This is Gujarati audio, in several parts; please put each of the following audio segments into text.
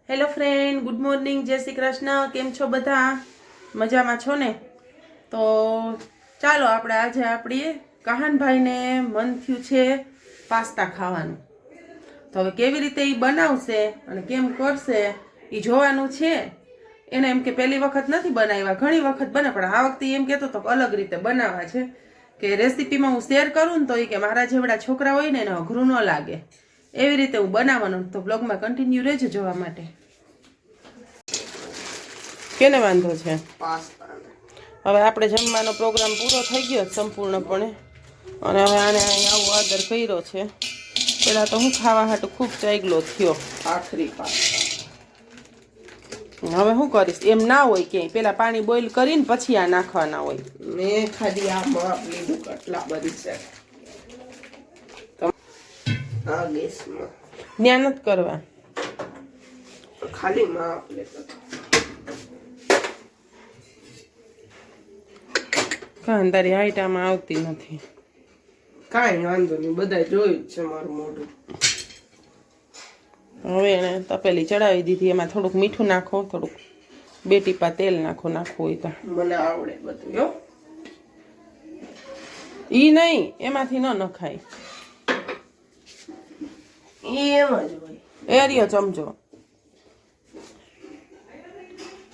હેલો ફ્રેન્ડ, ગુડ મોર્નિંગ, જય શ્રી કૃષ્ણ. કેમ છો બધા? મજામાં છો ને? તો ચાલો આપણે આજે આપણી કહાનભાઈને મન થયું છે પાસ્તા ખાવાનું. તો હવે કેવી રીતે એ બનાવશે અને કેમ કરશે એ જોવાનું છે. એને એમ કે પહેલી વખત નથી બનાવ્યા, ઘણી વખત બને, પણ આ વખતે એમ કહેતો તો અલગ રીતે બનાવવા છે કે રેસીપીમાં હું શેર કરું ને તો એ કે મારા જેવડા છોકરા હોય ને એને અઘરું ન લાગે એવી રીતે હું બનાવવાનું. તો બ્લોગમાં કન્ટિન્યુ રહેજો જોવા માટે. કેને વાંધો છે? હવે આપણે જમવાનો પ્રોગ્રામ પૂરો થઈ ગયો સંપૂર્ણપણે, અને હવે આને અહીં આવો આદર કર્યો છે. પેલા તો હું ખાવા હાટું ખૂબ ચાગલો થયો આખરી પાસ. હવે શું કરીશ, એમ ના હોય ક્યાંય પેલા પાણી બોઇલ કરીને પછી આ નાખવાના હોય. મેં ખાલી આ માપ લીધું કેટલા બધી છે આ ગેસમાં ન્યા નથી કરવા, ખાલી માપ લેતો. કાં તારી હાઈટ આમાં આવતી નથી. કાંઈ વાંધો નહીં, બધા જોયું જ છે મારું મોઢું. હવે એને તપેલી ચડાવી દીધી, એમાં થોડુંક મીઠું નાખો, થોડુંક 2 ટીપા તેલ નાખો, નાખવું હોય તો. મને આવડે બધું હો. ઈ નહીં, એમાંથી ન નખાય, ઈ એમ જ હોય. એ રહ્યો ચમચો,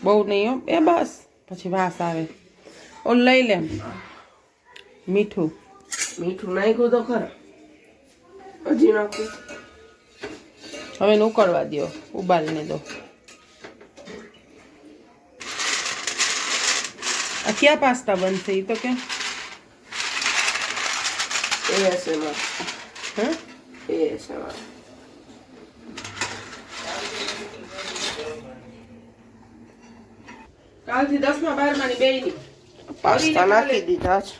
બહુ નહીં હો, એ બસ, પછી વાસ આવે. ઓલ લઈ લે મીઠું. મીઠું નાખ્યું તો ખરા, હજી નાખું. હવે ઉકળવા દો, ઉબાલીને દો. આ ક્યાં પાસ્તા બનશે એ તો કે કાલથી 10મા 12માની બેયની પાસ્તા નાખી દીધા છે.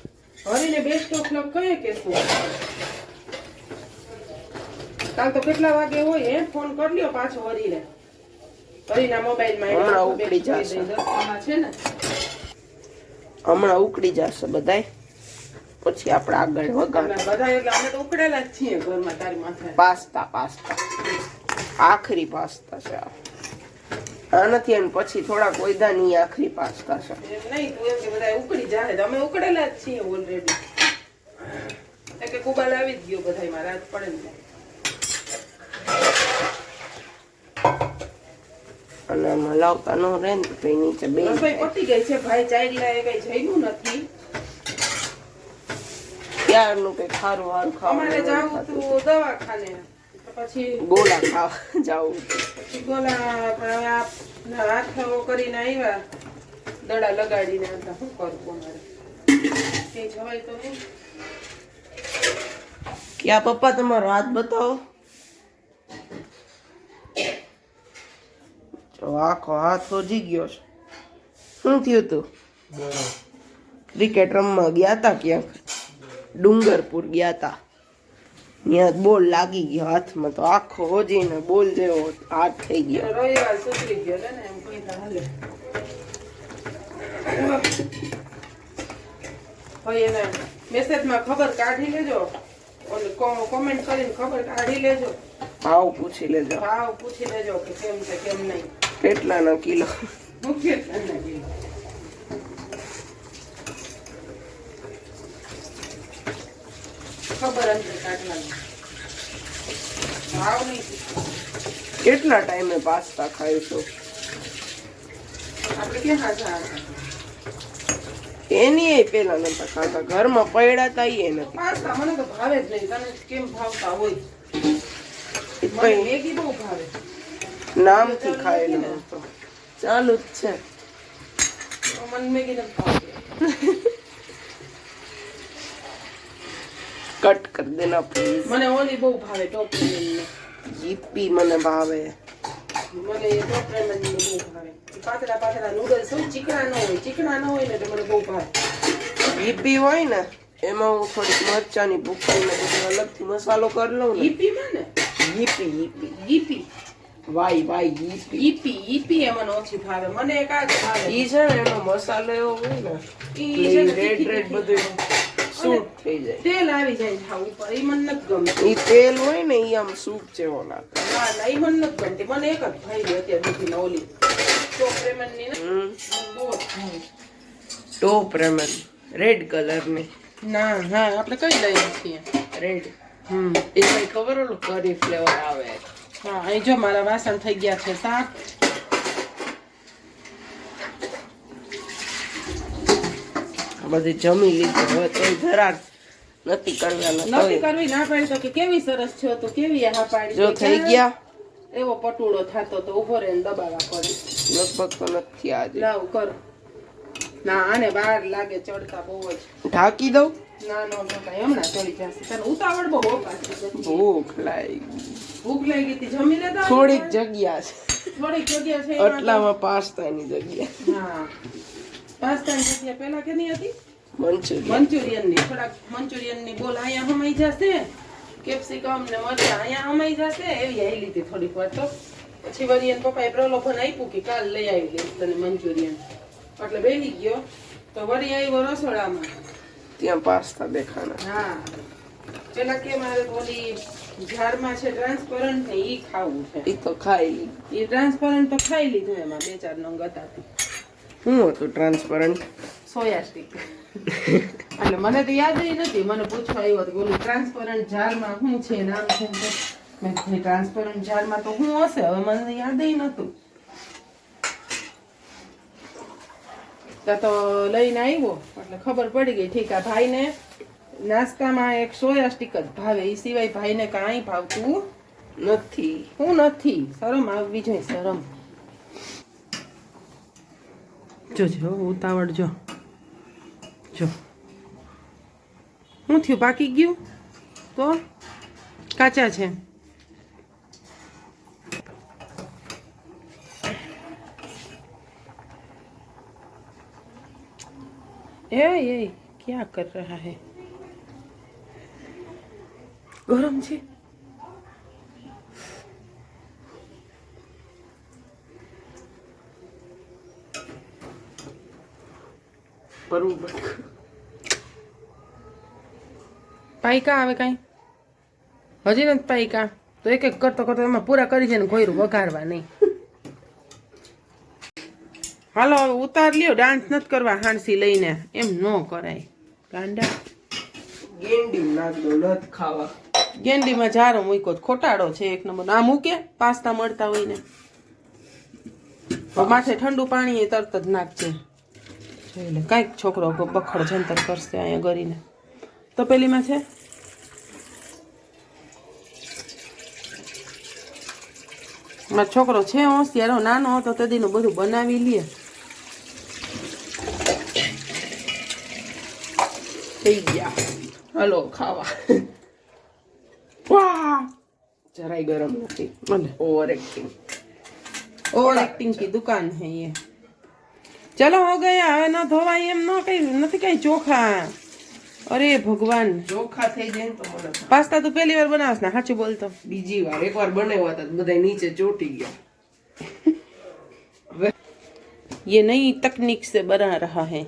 હરીને બેસ્ટ ઓફ લક કહે કે શું? કાલ તો કેટલા વાગે હોય હે? ફોન કરી લ્યો પાછો હરીને. હરીના મોબાઈલમાં હમણાં ઉકળી જશે. 10 છે ને, હમણાં ઉકળી જશે બધાય, પછી આપણે આગળ વગાડ. બધા એટલે અમે તો ઉકળેલા જ છીએ ઘરમાં. તારી માથે પાસ્તા આખરી પાસ્તા છે આ નથી, અને પછી થોડાક વૈદાની આખરી પાસ્તા છે. એમ નહીં, તું એમ કે બધા ઉકળી જાય, અમે ઉકળેલા જ છીએ ઓલરેડી. કે કુબાલ આવી જ ગયો બધામાં, રાત પડે ને. અને આમાં લાવતા ન રહે ને તો નીચે બે રસોઈ પતી ગઈ છે. ભાઈ ચાઈલા એ કઈ જઈનું નથી. ક્યારનું કઈ ખારું હારું ખાવા. અમારે જાવું તું દવાખાને, પછી ગોળા ખાવા જાવું. પછી ગોળા પણ હાથ કરીને આવ્યા, દડા લગાડીને. શું કરવું અમારે, તે જવાય તો નહીં. ક્યાં પપ્પા તમારો હાથ બતાવો. આખો હાથ સોજી ગયો છે. શું થયું તું? ક્રિકેટ રમવા ગયા તા ક્યાંક, ડુંગરપુર ગયા તા, ત્યાં બોલ લાગી ગયો હાથમાં, તો આખો હોજીને બોલ જેવો હાથ થઈ ગયો. રવિવાર સુધરી ગયો ને એમ કોઈ હાલે. ભાઈ એને મેસેજમાં ખબર કાઢી લેજો, કોમેન્ટ કરીને ખબર કાઢી લેજો, ભાવ પૂછી લેજો. ભાવ પૂછી લેજો કે કેમ છે કેમ નહીં, કેટલાના કિલો. કેટલાના કિલો ખબર અંતર કાઢવાની, ભાવ નહીં. કેટલા ટાઈમે પાસ્તા ખાઈશું આપણે? ક્યાં ખાધા એની પેલા નતા ખાતા, ઘરમાં પડ્યા હતા એ નથી. પાસ્તા મને તો ભાવે જ નહીં. તને કેમ ભાવતા હોય? મેગી બહુ ભાવે, નામથી ખાયેલું તો ચાલુ જ છે. મને મેગી નથી ભાવતી. કટ કર દેના પ્લીઝ. મને ઓલી બહુ ભાવે, ટોપ જીપી મને ભાવે. મને એ ટોપ બહુ ભાવે. પાતળા પાતળા નૂડલ્સ હોય, ચીકણા ન હોય. ચીકણા ન હોય ને તો મને બહુ ભાવે. જીપી હોય ને એમાં હું થોડીક મરચાની ભૂખી ને બધું અલગથી મસાલો કરી લઉં ને. ઈપીમાં ને ઈપી વાય ઈપી એમાં ઓછી ભાવે. મને એક આ જ ભાવે. ઈ છે ને એનો મસાલો એવો હોય ને, ઈ રેડ બધું સૂટ થઈ જાય, તેલ આવી જાય હા ઉપર. એ મને નથી ગમતું. એ તેલ હોય ને એ આમ સૂપ જેવો લાગે. ના ના એ મને નથી ગમતી. મને એક જ ભાઈ અત્યારે સુધી ઓલી ટોપ રેમનની ને બહુ ટોપ રેમન રેડ કલરની. ના હા આપણે કઈ લઈએ છીએ રેડ. એ કઈ ખબર ઓલું કરી ફ્લેવર આવે. હા અહીં જો મારા વાસણ થઈ ગયા છે સાફ. બધી જમી લીધું હવે તો જરાક નથી કરવી ના પાડી તો કે કેવી સરસ છે તો કેવી હા પાડી જો થઈ ગયા. એવો પટુડો થાતો તો ઉભો રહીને દબાવા પડે. લગભગ તો નથી આજે. લાવ કર. ના આને બહાર લાગે ચડતા બહુ જ. ઢાંકી દઉં. ના નો ઢાંકાય હમણાં ચડી જશે. તને ઉતાવળ બહુ ભૂખ લાગી હતી જમી લેતા. થોડીક જગ્યા છે એટલામાં પાસ્તાની જગ્યા. હા પાસ્તાની જગ્યા પેલા કેની હતી મંચુરિયનની. થોડાક મંચુરિયનની બોલ અહીંયા હમાઈ જશે. કેપ્સિકમ ને મરચાં અહીંયા હમાઈ જશે એવી આવી લીધી થોડીક વાર. તો પછી વળી એને પપ્પાએ પ્રલોભન આપ્યું કે કાલ લઈ આવી દઈશ તને મંચુરિયન. એટલે બેસી ગયો તો વળી આવ્યો રસોડામાં. ત્યાં પાસ્તા દેખાણા. હા પેલા કે મારે ઓલી ઝાડમાં છે ટ્રાન્સપરન્ટ ને ઈ ખાવું છે. ઈ તો ખાઈ લીધું. ઈ ટ્રાન્સપરન્ટ તો ખાઈ લીધું. એમાં 2-4 નંગ હતા. શું હતું ટ્રાન્સપરન્ટ? Soya stick. એટલે મને તો યાદ નથી. મને પૂછવા આવ્યો હતો ઓલું ટ્રાન્સપરન્ટ ઝાડમાં શું છે નામ છે. મેં ટ્રાન્સપરન્ટ ઝાડમાં તો શું હશે હવે મને યાદ નતું. ત્યાં તો લઈને આવ્યો એટલે ખબર પડી ગઈ. ઠીક આ ભાઈને નાસ્તામાં એક સોયા સ્ટીક જ ભાવે. એ સિવાય ભાઈને કાંઈ ભાવતું નથી. હું નથી. શરમ આવવી જોઈએ શરમ. જો ઉતાવળ જો શું થયું પાકી ગયું તો કાચા છે. એ क्या कर रहा है? गरम છે. પાઈકા આવે કઈ હજી નથી પાઈકા તો એક એક કરતો કરતો એમાં પૂરા કરી છે ને કોઈરું વઘારવા નહીં. હાલો હવે ઉતાર લ્યો. ડાન્સ નથી કરવા હાંસી લઈને. એમ ન કરાય ગાંડા. ગેંડી નાખ દો નથી ખાવા. ગેંડીમાં જારો મૂક્યો ખોટાડો છે એક નંબર. આ મૂકે પાસ્તા મળતા હોય ને માથે ઠંડુ પાણી તરત જ નાખજે. એટલે કાંઈક છોકરો બખડ જંતર કરશે અહીંયા ગરીને. તો પેલીમાં છે મારો છોકરો છે હોશિયારો. નાનો હતો તે દીનું બધું બનાવી લે. થઈ ગયા હલો ખાવા. વાહ જરાય ગરમ નથી. ઓવર एक्टिंग की दुकान है ये. चलो हो गया. હવે ન ધોવાય એમ ન કઈ નથી કઈ ચોખા. અરે ભગવાન ચોખા થઈ જાય તો મને પાસ્તા તો પહેલી વાર બનાવસ ને સાચું બોલતો. બીજી વાર એકવાર બનાવ્યા હતા બધા નીચે ચોટી ગયા. ये नई तकनीक से बना रहा है.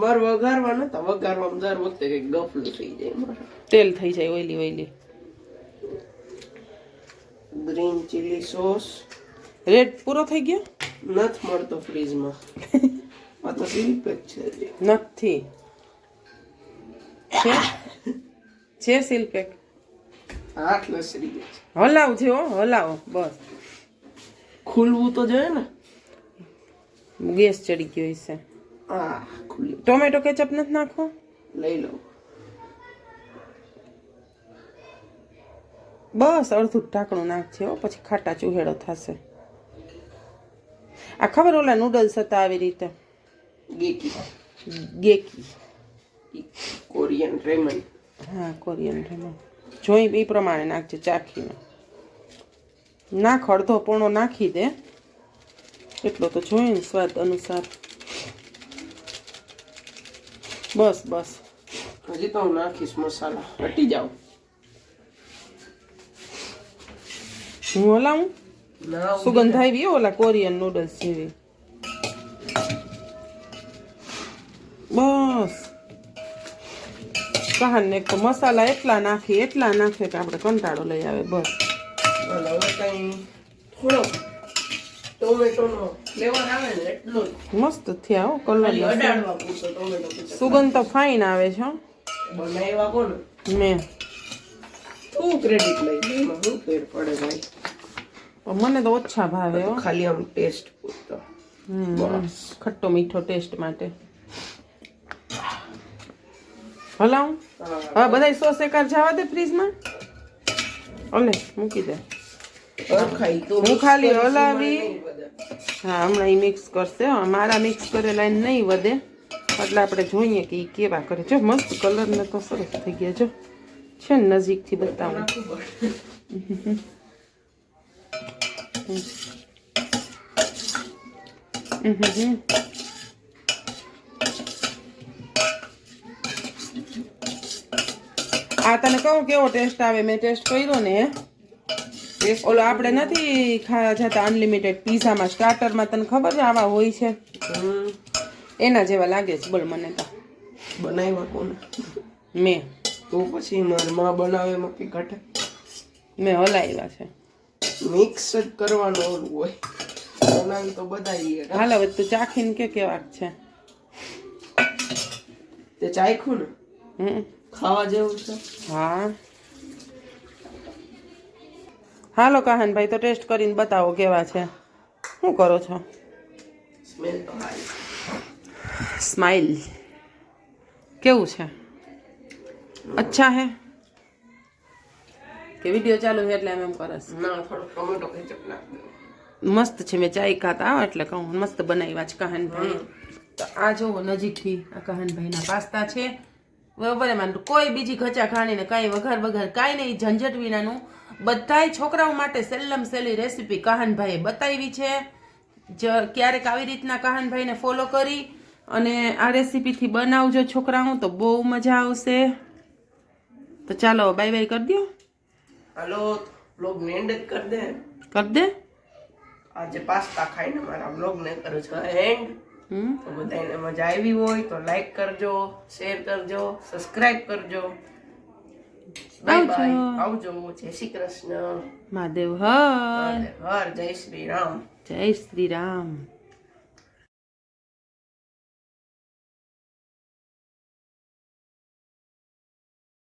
માર વઘારવા નતા. વઘારવામાં દર વખતે કઈ ગફલું થઈ જાય. મારા તેલ થઈ જાય oily. Green chilli sauce red પૂરો થઈ ગયો. નથી મળતો ફ્રીજમાં. આ તો સીલપેક છે. નથી છે સીલપેક. આટલો સરી હલાવ છે હલાવો બસ. ખુલવું તો જોઈએ ને. ગેસ ચડી ગયો છે. આ ખુલ્લી. ટોમેટો કેચઅપ નથી નાખો. લઈ લો બસ. અડધું ઢાંકણું નાખશે પછી ખાટા ચૂહેડો થશે. આ ખબર ઓલા નૂડલ્સ હતા આવી રીતે ગેકી કોરિયન રેમન. હા કોરિયન રેમન. જોઈ એ પ્રમાણે નાખજે ચાખીને. નાખ અડધો પોણો નાખી દે એટલો તો જોઈએ ને સ્વાદ અનુસાર. બસ હજી તો હું નાખીશ મસાલા. હટી જાઓ. હું હલાવું. સુગંધ આવી ઓલા કોરિયન નૂડલ્સ જેવી. બસ કહાને એક તો મસાલા એટલા નાખે કે આપણે કંટાળો લઈ આવે બસ. હવે કઈ થોડો ટોમેટોનો ફ્લેવર આવે ને એટલો મસ્ત થયા હો કલર. અડાડવા પૂરતો ટોમેટો. સુગંધ તો ફાઇન આવે છે હો. બનાવ્યા કોણ? મેં. તું ક્રેડિટ લઈ એમાં શું ફેર પડે ભાઈ? પણ મને તો ઓછા ભાવે હો. ખાલી આમ ટેસ્ટ પૂરતો. બસ ખટ્ટો મીઠો ટેસ્ટ માટે હલાવું. હવે બધા સોસ એકાર જવા દે ફ્રીજમાં. ઓલે મૂકી દે. હું ખાલી હલાવી. હા હમણાં એ મિક્સ કરશે. મારા મિક્સ કરેલા નહીં વધે એટલે આપણે જોઈએ કે એ કેવા કરે. જો મસ્ત કલર ને તો સરસ થઈ ગયા. જો છે ને નજીકથી બતાવું. આ તને કહું કેવો ટેસ્ટ આવે. મેં ટેસ્ટ કર્યો ને ઓલો આપણે નથી ખાવા જતા અનલિમિટેડ પીઝામાં સ્ટાર્ટરમાં તને ખબર છે આવા હોય છે એના જેવા લાગે છે. બોલ મને તો. બનાવ્યા કોને? મેં. તો પછી મારી માં બનાવે એમાં કઈ ઘટે? મેં હલાવ્યા છે. મિક્સ જ કરવાનું ઓલું હોય. બનાવી તો બધા. હાલ હવે તું ચાખીને કે કેવા છે તે ચાખ્યું ને? ખાવા જેવું છે. હા હાલો કાહનભાઈ તો ટેસ્ટ કરીને બતાવો કેવા છે. શું કરો છો? સ્મેલ તો હારી. સ્માઈલ કેવું છે? અચ્છા હે કે વિડીયો ચાલુ છે એટલે એમ કરસ? ના થોડો ટોમેટો કેચઅપ નાખ દો. મસ્ત છે. મેં ચાય ખાતા એટલે કહું મસ્ત બનાવ્યા છે કાહનભાઈ. તો આ જોવો નજીકથી આ કાહનભાઈના પાસ્તા છે. બરાબર એમાં કોઈ બીજી ખચા ખાણીને કાંઈ વઘાર કાંઈ નહીં ઝંઝટ વિનાનું બધાય છોકરાઓ માટે સેલ્લમ સેલી રેસીપી કાહનભાઈએ બતાવી છે. ક્યારેક આવી રીતના કાહનભાઈને ફોલો કરી અને આ રેસીપીથી બનાવજો છોકરાઓ તો બહુ મજા આવશે. તો ચાલો બાય બાય કરી દો. હાલો વ્લોગ ને એન્ડ કરી દે. કરી દે. આજે પાસ્તા ખાઈને મારા વ્લોગ ને કરો છો એન્ડ. તો બધાને મજા આવી હોય તો લાઈક કરજો, શેર કરજો, સબસ્ક્રાઇબ કરજો. Bye bye. આવજો. જય શ્રી કૃષ્ણ. મહાદેવ હર. હર. જય શ્રી રામ. જય શ્રી રામ.